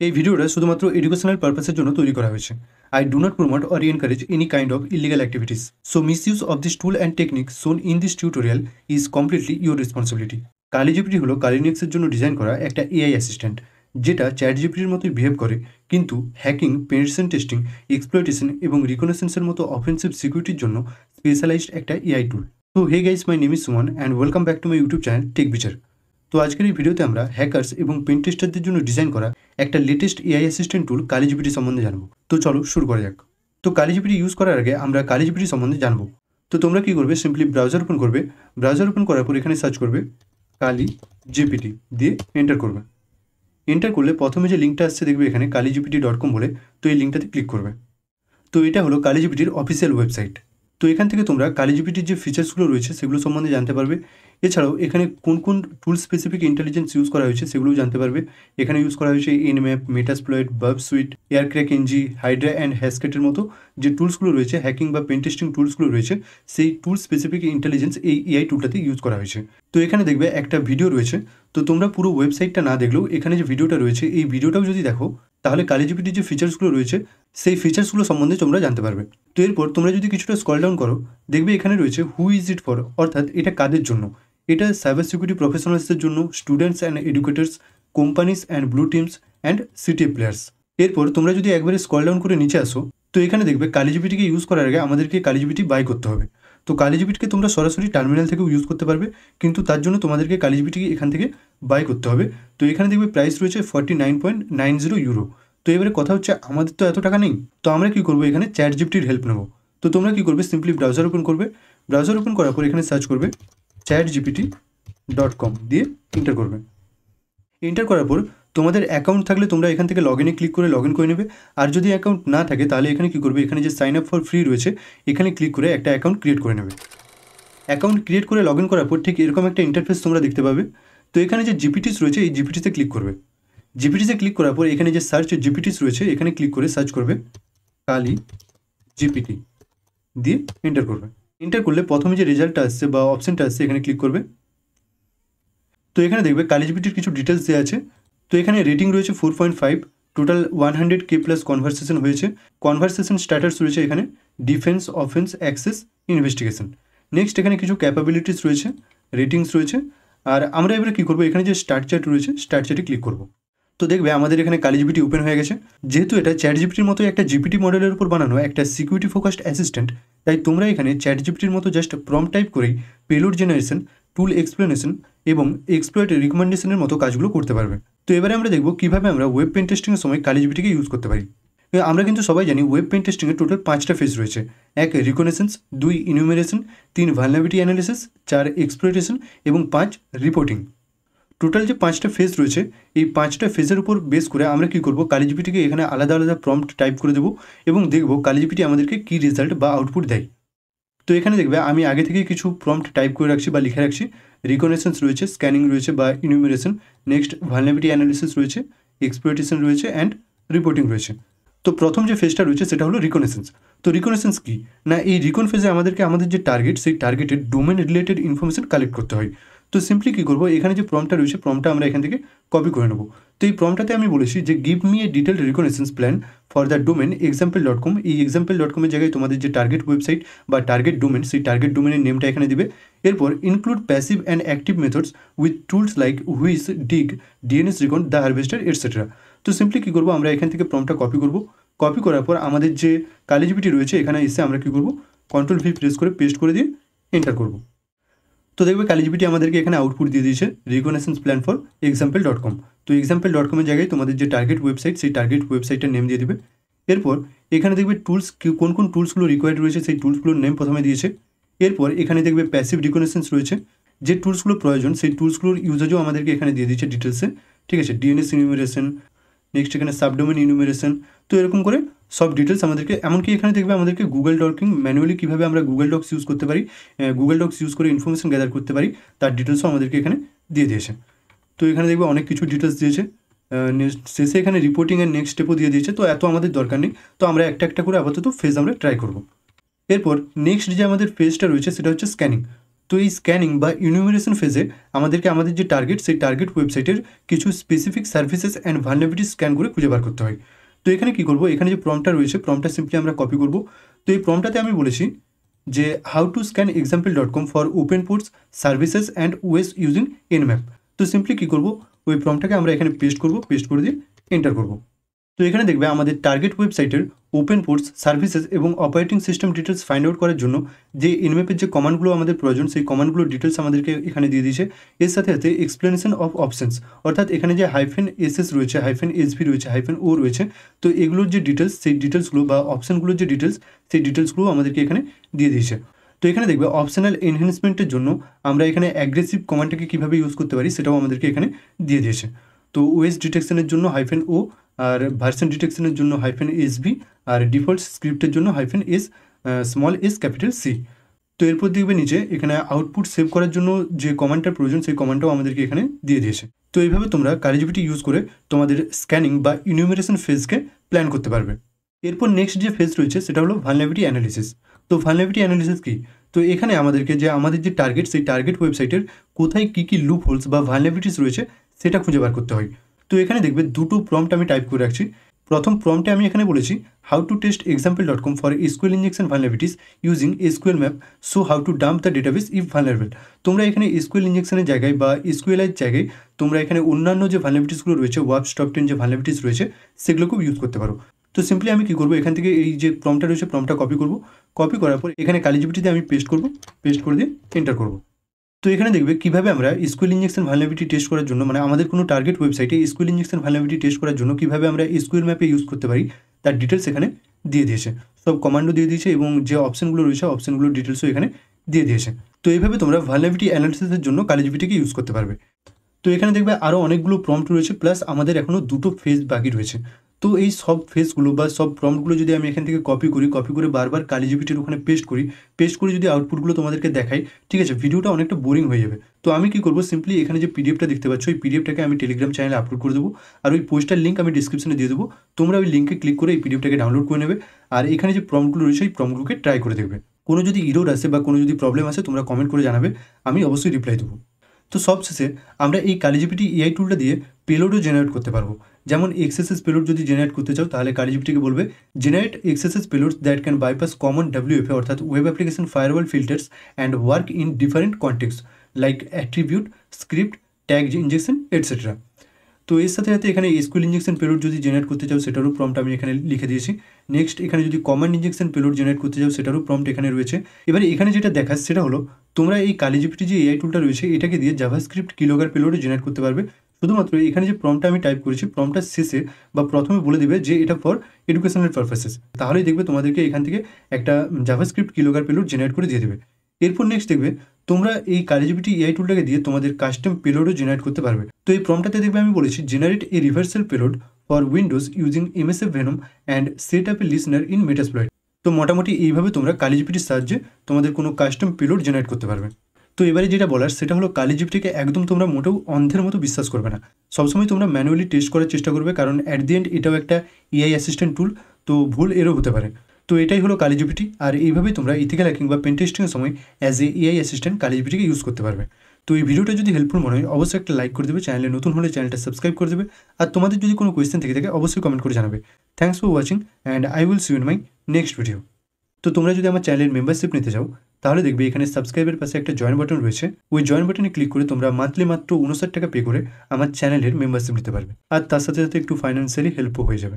এই ভিডিওটা শুধুমাত্র এডুকেশনাল পারপাসের জন্য তৈরি করা হয়েছে। I do not promote or encourage any kind of illegal activities. So misuse of this tool and technique shown in this tutorial is completely your responsibility. KaliGPT হলো কালিনিক্সের জন্য ডিজাইন করা একটা এআই অ্যাসিস্ট্যান্ট, যেটা চ্যাট জিপিটির মতোই behave করে, কিন্তু হ্যাকিং, পেনিট্রেশন টেস্টিং, এক্সপ্লয়টেশন এবং রিকনেসেন্সের মতো অফেন্সিভ সিকিউরিটির জন্য স্পেশালাইজড একটা এআই টুল। তো hey guys, my name is Suman and welcome back to my YouTube channel Tech Bichar. তো আজকের এই ভিডিওতে আমরা হ্যাকার্স এবং পেন টেস্টারদের জন্য ডিজাইন করা একটা লেটেস্ট এআই অ্যাসিস্ট্যান্ট টুল কালিজিপিটি সম্বন্ধে জানবো। তো চলো শুরু করা যাক। তো কালিজিপিটি ইউজ করার আগে আমরা কালিজিপিটি সম্বন্ধে জানবো। তো তোমরা কি করবে, সিম্পলি ব্রাউজার ওপেন করবে। ব্রাউজার ওপেন করার পর এখানে সার্চ করবে কালি জিপিটি দিয়ে এন্টার করবে। এন্টার করলে প্রথমে যে লিঙ্কটা আসছে দেখবে এখানে kalijpt.com বলে, তো এই লিঙ্কটাতে ক্লিক করবে। তো এটা হলো কালিজিপিটির অফিসিয়াল ওয়েবসাইট। তো এখান থেকে তোমরা কালিজিপিটির যে ফিচার্সগুলো রয়েছে সেগুলো সম্বন্ধে জানতে পারবে। এছাড়াও এখানে কোন কোন টুল স্পেসিফিক ইন্টেলিজেন্স ইউজ করা হয়েছে সেগুলোও জানতে পারবে। এখানে ইউজ করা হয়েছে Nmap, Metasploit, Burp Suite, Aircrack NG, Hydra and হ্যাসকেটের মতো যে টুলসগুলো রয়েছে, হ্যাকিং বা পেন টেস্টিং টুলসগুলো রয়েছে, সেই টুল স্পেসিফিক ইন্টেলিজেন্স এই এআই টুলটাতে ইউজ করা হয়েছে। তো এখানে দেখবে একটা ভিডিও রয়েছে। তো তোমরা পুরো ওয়েবসাইটটা না দেখলেও এখানে যে ভিডিওটা রয়েছে এই ভিডিওটাও যদি দেখো, তাহলে কালিজিপিটির যে ফিচার্সগুলো রয়েছে সেই ফিচার্সগুলো সম্বন্ধে তোমরা জানতে পারবে। তো এরপর তোমরা যদি কিছুটা স্ক্রল ডাউন করো, দেখবে এখানে রয়েছে হু ইজ ইট ফর, অর্থাৎ এটা কাদের জন্য। এটা সাইবার সিকিউরিটি প্রফেশনালসদের জন্য, students and educators, companies and blue teams and city players. এরপর তোমরা যদি একবারে স্ক্রল ডাউন করে নিচে আসো, তো এখানে দেখবে কালিজিপিটিকে ইউজ করার আগে আমাদেরকে কালিজিপিটি বাই করতে হবে। তো কালিজিপিটিকে তোমরা সরাসরি টার্মিনাল থেকেও ইউজ করতে পারবে, কিন্তু তার জন্য তোমাদেরকে কালিজিপিটিকে এখান থেকে বাই করতে হবে। তো এখানে দেখবে প্রাইস রয়েছে 49.90 ইউরো। তো এবারে কথা হচ্ছে আমাদের তো এত টাকা নেই, তো আমরা কি করবো, এখানে চ্যাট জিপিটির হেল্প নেবো। তো তোমরা কি করবে, সিম্পলি ব্রাউজার ওপেন করবে। ব্রাউজার ওপেন করার পর এখানে সার্চ করবে chatgpt.com দিয়ে এন্টার করবে। এন্টার করার পর তোমাদের অ্যাকাউন্ট থাকলে তোমরা এখান থেকে লগ ইনে ক্লিক করে লগ ইন করে নেবে। আর যদি অ্যাকাউন্ট না থাকে তাহলে এখানে কি করবে, এখানে যে সাইন আপ ফর ফ্রি রয়েছে এখানে ক্লিক করে একটা অ্যাকাউন্ট ক্রিয়েট করে নেবে। অ্যাকাউন্ট ক্রিয়েট করে লগ ইন করার পর ঠিক এরকম একটা ইন্টারফেস তোমরা দেখতে পাবে। তো এখানে যে জিপিটিস রয়েছে এই জিপিটিসে ক্লিক করবে। জিপিটিসে ক্লিক করার পর এখানে যে সার্চ জিপিটিস রয়েছে এখানে ক্লিক করে সার্চ করবে কালি জিপিটি দিয়ে এন্টার করবে। এন্টার করলে প্রথমে যে রেজাল্টটা আসছে বা অপশানটা আসছে এখানে ক্লিক করবে। তো এখানে দেখবে কালিজিপিটির কিছু ডিটেলস দেওয়া আছে। তো এখানে রেটিং রয়েছে 4.5, টোটাল 100K প্লাস কনভারসেশন হয়েছে। কনভারসেশন স্ট্যাটাস রয়েছে এখানে defence, offence, access, investigation. Next এখানে কিছু ক্যাপাবিলিটিস রয়েছে, রেটিংস রয়েছে। আর আমরা এবারে কী করবো, এখানে যে স্টার্ট চ্যাট রয়েছে স্টার্ট চ্যাটে ক্লিক করবো। তো দেখবে আমাদের এখানে কালিজিপিটি ওপেন হয়ে গেছে। যেহেতু এটা চ্যাট জিপিটির মতো একটা জিপিটি মডেলের উপর বানানো একটা সিকিউরিটি ফোকাসড অ্যাসিস্ট্যান্ট, তাই তোমরা এখানে চ্যাট জিপিটির মতো জাস্ট প্রম্পট টাইপ করেই পেলোড জেনারেশন, টুল এক্সপ্লেনেশন এবং এক্সপ্লয়েট রিকমেন্ডেশনের মতো কাজগুলো করতে পারবে। তো এবারে আমরা দেখব কীভাবে আমরা ওয়েব পেন টেস্টিংয়ের সময় কালিজিপিটিকে ইউজ করতে পারি। আমরা কিন্তু সবাই জানি ওয়েব পেন টেস্টিংয়ের টোটাল 5টা ফেজ রয়েছে। 1 reconnaissance, 2 enumeration, 3 vulnerability analysis, 4 exploitation এবং 5 রিপোর্টিং। টোটাল যে 5টা ফেজ রয়েছে এই 5টা ফেজের উপর বেস করে আমরা কী করব, কালিজিপিটিকে এখানে আলাদা আলাদা প্রম্পট টাইপ করে দেবো এবং দেখব কালিজিপিটি আমাদেরকে কী রেজাল্ট বা আউটপুট দেয়। তো এখানে দেখবে আমি আগে থেকে কিছু প্রম্পট টাইপ করে রাখছি বা লিখে রাখছি। রিকনেসেন্স রয়েছে, স্ক্যানিং রয়েছে বা ইনুমেরেশন, নেক্সট ভালনারেবিলিটি অ্যানালিসিস রয়েছে, এক্সপ্লয়টেশন রয়েছে অ্যান্ড রিপোর্টিং রয়েছে। তো প্রথম যে ফেজটা রয়েছে সেটা হলো রিকনেসেন্স। তো রিকনেসেন্স কী না, এই রিকন ফেজে আমাদেরকে আমাদের যে টার্গেট সেই টার্গেটের ডোমেন রিলেটেড ইনফরমেশন কালেক্ট করতে হয়। তো সিম্পলি কী করবো, এখানে যে প্রম্পটটা রয়েছে প্রম্পটটা আমরা এখান থেকে কপি করে নেবো। তো এই প্রম্পটটাতে আমি বলেছি যে give me a detailed reconnaissance plan for the domain example.com। এই example.com-এর জায়গায় তোমাদের যে টার্গেট ওয়েবসাইট বা টার্গেট ডোমেন সেই টার্গেট ডোমেনের নেমটা এখানে দিবে। এরপর include passive and active methods with tools like whois, dig, DNS recon, the harvester etcetera. তো সিম্পলি কী করবো, আমরা এখান থেকে প্রম্পটটা কপি করবো। কপি করার পর আমাদের যে কালিজিপিটি রয়েছে এখানে এসে আমরা কী করবো, Ctrl+V প্রেস করে পেস্ট করে দিয়ে এন্টার করবো। তো দেখবে কালিজিপিটি আমাদেরকে এখানে আউটপুট দিয়ে দিয়েছে রিকনেসেন্স প্ল্যান ফর example.com। তো example.com-এর জায়গায় তোমাদের যে টার্গেট ওয়েবসাইট সেই টার্গেট ওয়েবসাইটের নেম দিয়ে দেবে। এরপর এখানে দেখবে টুলস কোন কোন টুলসগুলো রিকোয়ার্ড রয়েছে সেই টুলসগুলোর নেম প্রথমে দিয়েছে। এরপর এখানে দেখবে প্যাসিভ রিকনেসেন্স রয়েছে, যে টুলসগুলো প্রয়োজন সেই টুলসগুলোর ইউজেজও আমাদেরকে এখানে দিয়ে দিচ্ছে ডিটেলসে। ঠিক আছে, ডিএনএস ইনুমেরেশন, নেক্সট এখানে সাবডোমেন ইনুমেরেশন। তো এরকম করে সব ডিটেলস আমাদেরকে, এমনকি এখানে দেখবে আমাদেরকে গুগল ডকিং ম্যানুয়ালি কীভাবে আমরা গুগল ডক্স ইউজ করতে পারি, গুগল ডক্স ইউজ করে ইনফরমেশন গ্যাদার করতে পারি তার ডিটেলসও আমাদেরকে এখানে দিয়ে দিয়েছে। তো এখানে দেখবে অনেক কিছু ডিটেলস দিয়েছে। শেষে এখানে রিপোর্টিং এর নেক্সট স্টেপও দিয়ে দিয়েছে। তো এত আমাদের দরকার নেই, তো আমরা একটা একটা করে আপাতত ফেজ আমরা ট্রাই করব। এরপর নেক্সট যে আমাদের ফেজটা রয়েছে সেটা হচ্ছে স্ক্যানিং। তো এই স্ক্যানিং বা ইনুমিনেশন ফেজে আমাদেরকে আমাদের যে টার্গেট সেই টার্গেট ওয়েবসাইটের কিছু specific services and vulnerability scan করে খুঁজে বার করতে হয়। তো এখানে কি করব, এখানে যে প্রম্পটটা রয়েছে প্রম্পটটা সিম্পলি আমরা কপি করব। তো এই প্রম্পটটাতে আমি বলেছি যে how to scan example.com for open ports services and ways using nmap। তো সিম্পলি কী করব, ওই প্রম্পটটাকে আমরা এখানে পেস্ট করব, পেস্ট করে দিয়ে এন্টার করব। তো এখানে দেখবে আমাদের টার্গেট ওয়েবসাইটের ওপেন পোর্টস সার্ভিসেস এবং operating system details find out করার জন্য যে nmap-এর যে কমান্ডগুলো আমাদের প্রয়োজন সেই কমান্ডগুলোর ডিটেলস আমাদেরকে এখানে দিয়ে দিয়েছে। এর সাথে সাথে এক্সপ্লেনেশন অফ অপশনস, অর্থাৎ এখানে যে -ss রয়েছে, -sv রয়েছে, -o রয়েছে, তো এগুলোর যে ডিটেলস সেই ডিটেলসগুলো বা অপশানগুলোর যে ডিটেলস সেই ডিটেলসগুলো আমাদেরকে এখানে দিয়ে দিয়েছে। তো এখানে দেখবে অপশনাল এনহ্যান্সমেন্টের জন্য আমরা এখানে অ্যাগ্রেসিভ কমান্ডটাকে কীভাবে ইউজ করতে পারি সেটাও আমাদেরকে এখানে দিয়ে দিয়েছে। তো ওএস ডিটেকশনের জন্য -o, আর ভার্সন ডিটেকশনের জন্য -sv, আর ডিফল্ট স্ক্রিপ্টের জন্য -s small s capital C। তো এরপর দেখবে নিচে এখানে আউটপুট সেভ করার জন্য যে কমান্ডটার প্রয়োজন সেই কমান্ডটাও আমাদেরকে এখানে দিয়ে দিয়েছে। তো এইভাবে তোমরা কারিজিপিটি ইউজ করে তোমাদের স্ক্যানিং বা ইনুমিনেশন ফেজকে প্ল্যান করতে পারবে। এরপর নেক্সট যে ফেজ রয়েছে সেটা হলো ভালনারেবিলিটি অ্যানালিসিস। তো ভালনারেবিলিটি অ্যানালিসিস কি? তো এখানে আমাদেরকে যে আমাদের যে টার্গেট সেই টার্গেট ওয়েবসাইটের কোথায় কী লুপ হোলস বা ভালনারেবিলিটিস রয়েছে সেটা খুঁজে বার করতে হয়। তো এখানে দেখবে দুটো প্রম্পট আমি টাইপ করে রাখছি। প্রথম প্রম্পটে আমি এখানে বলেছি how to test example.com for SQL injection vulnerabilities using SQL map, so how to dump the database if vulnerable. তোমরা এখানে এসকিউএল ইনজেকশনের জায়গায় বা এসকিউএল-এর জায়গায় তোমরা এখানে অন্যান্য যে ভালনারেবিলিটিসগুলো রয়েছে, ওয়াপস টপ 10 যে ভালনারেবিলিটিস রয়েছে সেগুলোকেও ইউজ করতে পারো। তো সিম্পলি আমি কী করবো, এখান থেকে এই যে প্রম্পটটা রয়েছে প্রম্পটটা কপি করব, কপি করার পর এখানে কালিজিপিটিতে আমি পেস্ট করব, পেস্ট করে দিয়ে এন্টার করব। তো এখানে দেখবে কীভাবে আমরা এসকিউএল ইনজেকশন ভালনারেবিলিটি টেস্ট করার জন্য, মানে আমাদের কোনো টার্গেট ওয়েবসাইটে এসকিউএল ইনজেকশন ভালনারেবিলিটি টেস্ট করার জন্য কীভাবে আমরা এসকিউএল ম্যাপে ইউজ করতে পারি তার ডিটেলস এখানে দিয়ে দিয়েছে। সব কমান্ডও দিয়ে দিয়েছে এবং যে অপশানগুলো রয়েছে অপশানগুলোর ডিটেলসও এখানে দিয়ে দিয়েছে। তো এইভাবে তোমরা ভালনারেবিলিটি অ্যানালিসিসের জন্য কালিজিপিটিকে ইউজ করতে পারবে। তো এখানে দেখবে আরও অনেকগুলো প্রম্পট রয়েছে, প্লাস আমাদের এখনও দুটো ফেজ বাকি রয়েছে। তো এই সব ফেজগুলো বা সব প্রম্পটগুলো যদি আমি এখান থেকে কপি করে বারবার কালিজিপিটির ওখানে পেস্ট করে যদি আউটপুটগুলো তোমাদেরকে দেখাই, ঠিক আছে, ভিডিওটা অনেকটা বোরিং হয়ে যাবে। তো আমি কি করব, সিম্পলি এখানে যে পিডিএফটা দেখতে পাচ্ছ এই পিডিএফটাকে আমি টেলিগ্রাম চ্যানেলে আপলোড করে দেবো, আর ওই পোস্টার লিঙ্ক আমি ডিসক্রিপশনে দিয়ে দেবো। তোমরা ওই লিঙ্কে ক্লিক করে এই পিডিএফটাকে ডাউনলোড করে নেবে, আর এখানে যে প্রম্পটগুলো রয়েছে এই প্রম্পটগুলোকে ট্রাই করে দেখবে। কোনো যদি ইরোর আসে বা কোনো যদি প্রবলেম আসে তোমরা কমেন্ট করে জানাবে, আমি অবশ্যই রিপ্লাই দেবো। তো সবশেষে আমরা এই কালিজিপিটি এআই টুলটা দিয়ে পেলোডও জেনারেট করতে পারবো। যেমন এক্সএসএস পেলোড যদি জেনারেট করতে চাও তাহলে কালিজিপিটিকে বলবে generate XSS payloads that can bypass common WFA অর্থাৎ web application firewall filters and work in different context like attribute, script, tag injection etcetera. তো এর সাথে সাথে এখানে এসকিউএল ইনজেকশন পেলোড যদি জেনারেট করতে চাও সেটারও প্রম্পট আমি এখানে লিখে দিয়েছি। নেক্সট এখানে যদি কমান্ড ইনজেকশন পেলোড জেনারেট করতে চাও সেটারও প্রম্পট এখানে রয়েছে। এবারে এখানে যেটা দেখাচ্ছে সেটা হলো তোমরা এই কালিজিপিটি যে এআই টুলটা রয়েছে এটাকে দিয়ে জাভাস্ক্রিপ্ট কিলোগার পেলোডও জেনারেট করতে পারবে। শুধুমাত্র এখানে যে প্রম্পটটা আমি টাইপ করেছি প্রম্পটটার শেষে বা প্রথমে বলে দেবে যে এটা ফর এডুকেশনাল পারপাসেস, তাহলেই দেখবে তোমাদেরকে এখান থেকে একটা জাভাস্ক্রিপ্ট কিলোগার পেলোড জেনারেট করে দিয়ে দেবে। এরপর নেক্সট দেখবে তোমরা এই কালিজিপিটি এআই টুলটাকে দিয়ে তোমাদের কাস্টম পেলোডও জেনারেট করতে পারবে। তো এই প্রম্পটটাতে দেখবে আমি বলেছি generate a reversal payload for Windows using MSF Venom and set up a listener in Metasploit. তো মোটামুটি এইভাবে তোমরা কালিজিপিটির সাহায্যে তোমাদের কোনো কাস্টম পেলোড জেনারেট করতে পারবে। তো এবারে যেটা বলার সেটা হলো কালিজিপিটিকে একদম তোমরা মোটেও অন্ধের মতো বিশ্বাস করবে না। সবসময় তোমরা ম্যানুয়ালি টেস্ট করার চেষ্টা করবে, কারণ অ্যাট দি এন্ড এটাও একটা এআই অ্যাসিস্ট্যান্ট টুল, তো ভুল এরও হতে পারে। তো এটাই হলো কালিজিপিটি, আর এইভাবেই তোমরা ইথিক্যাল হ্যাকিং বা পেন টেস্টিংয়ের সময় অ্যাজ এ এআই অ্যাসিস্ট্যান্ট কালিজিপিটিকে ইউজ করতে পারবে। তো এই ভিডিওটা যদি হেল্পফুল মনে হয় অবশ্যই একটা লাইক করে দেবে, চ্যানেলে নতুন হলে চ্যানেলটা সাবস্ক্রাইব করে দেবে, আর তোমাদের যদি কোনো কোয়েশ্চেন থেকে থাকে অবশ্যই কমেন্ট করে জানাবে। Thanks for watching and I will see you in my next video. তো তোমরা যদি আমার চ্যানেলের মেম্বারশিপ নিতে চাও তাহলে দেখবে এখানে সাবস্ক্রাইবের পাশে একটা জয়েন বাটন রয়েছে, ওই জয়েন বাটনে ক্লিক করে তোমরা মান্থলি মাত্র 59 টাকা পে করে আমার চ্যানেলের মেম্বারশিপ নিতে পারবে, আর তার সাথে সাথে একটু ফাইন্যান্সিয়ালি হেল্পও হয়ে যাবে।